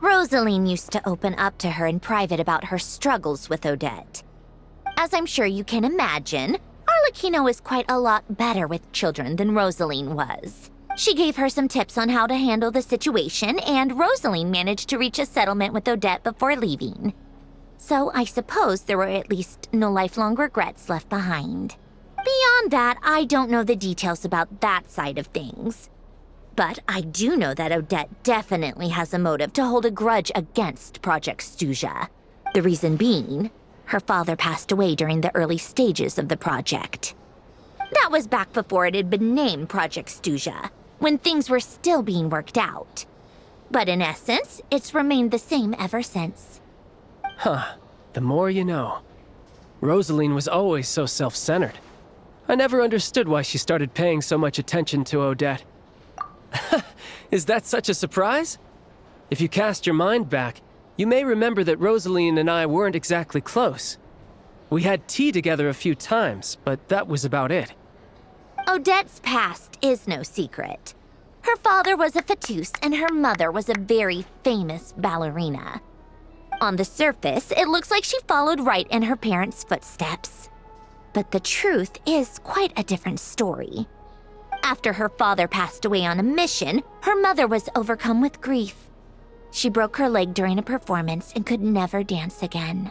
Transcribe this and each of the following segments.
Rosaline used to open up to her in private about her struggles with Odette. As I'm sure you can imagine, Arlecchino is quite a lot better with children than Rosaline was. She gave her some tips on how to handle the situation, and Rosaline managed to reach a settlement with Odette before leaving. So I suppose there were at least no lifelong regrets left behind. Beyond that, I don't know the details about that side of things. But I do know that Odette definitely has a motive to hold a grudge against Project Stuja. The reason being, her father passed away during the early stages of the project. That was back before it had been named Project Stuja, when things were still being worked out. But in essence, it's remained the same ever since. Huh. The more you know. Rosaline was always so self-centered. I never understood why she started paying so much attention to Odette. Is that such a surprise? If you cast your mind back, you may remember that Rosaline and I weren't exactly close. We had tea together a few times, but that was about it. Odette's past is no secret. Her father was a fauteuil and her mother was a very famous ballerina. On the surface, it looks like she followed right in her parents' footsteps. But the truth is quite a different story. After her father passed away on a mission, her mother was overcome with grief. She broke her leg during a performance and could never dance again.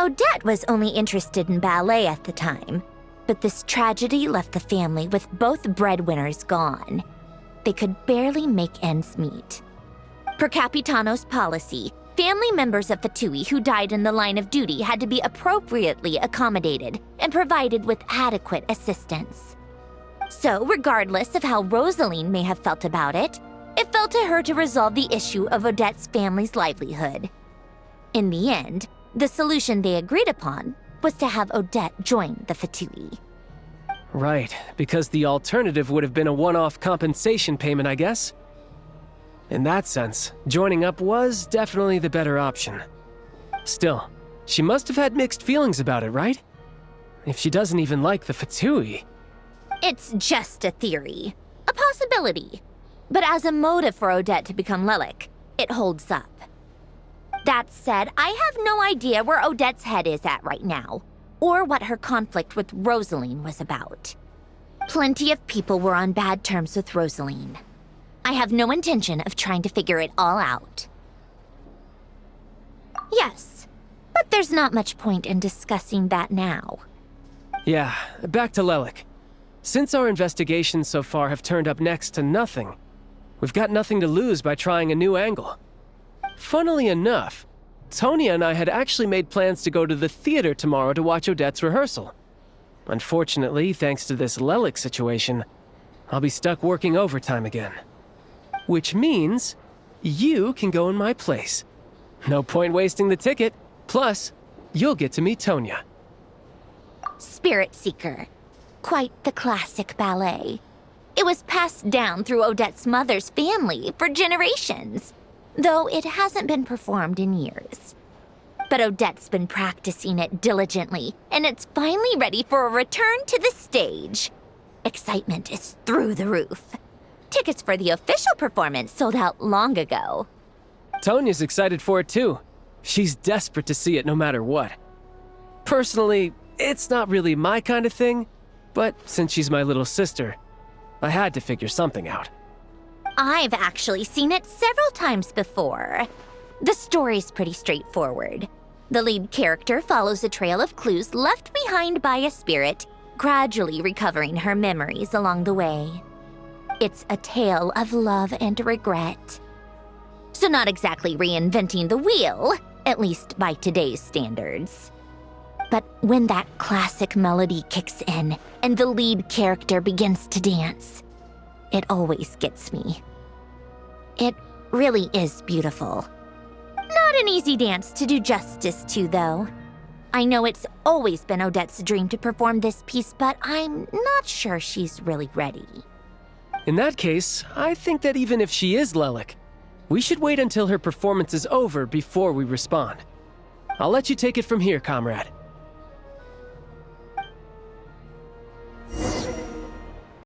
Odette was only interested in ballet at the time, but this tragedy left the family with both breadwinners gone. They could barely make ends meet. Per Capitano's policy, family members of Fatui who died in the line of duty had to be appropriately accommodated and provided with adequate assistance. So, regardless of how Rosaline may have felt about it, it fell to her to resolve the issue of Odette's family's livelihood. In the end, the solution they agreed upon was to have Odette join the Fatui. Right, because the alternative would have been a one-off compensation payment, I guess. In that sense, joining up was definitely the better option. Still, she must have had mixed feelings about it, right? If she doesn't even like the Fatui. It's just a theory, a possibility. But as a motive for Odette to become Lelik, it holds up. That said, I have no idea where Odette's head is at right now, or what her conflict with Rosaline was about. Plenty of people were on bad terms with Rosaline. I have no intention of trying to figure it all out. Yes, but there's not much point in discussing that now. Yeah, back to Lelik. Since our investigations so far have turned up next to nothing, we've got nothing to lose by trying a new angle. Funnily enough, Tonya and I had actually made plans to go to the theater tomorrow to watch Odette's rehearsal. Unfortunately, thanks to this Lelik situation, I'll be stuck working overtime again. Which means you can go in my place. No point wasting the ticket. Plus, you'll get to meet Tonya. Spirit Seeker. Quite the classic ballet. It was passed down through Odette's mother's family for generations, though it hasn't been performed in years. But Odette's been practicing it diligently, and it's finally ready for a return to the stage. Excitement is through the roof. Tickets for the official performance sold out long ago. Tonya's excited for it too. She's desperate to see it no matter what. Personally, it's not really my kind of thing, but since she's my little sister, I had to figure something out. I've actually seen it several times before. The story's pretty straightforward. The lead character follows a trail of clues left behind by a spirit, gradually recovering her memories along the way. It's a tale of love and regret. So not exactly reinventing the wheel, at least by today's standards. But when that classic melody kicks in and the lead character begins to dance, it always gets me. It really is beautiful. Not an easy dance to do justice to, though. I know it's always been Odette's dream to perform this piece, but I'm not sure she's really ready. In that case, I think that even if she is Lelik, we should wait until her performance is over before we respond. I'll let you take it from here, comrade.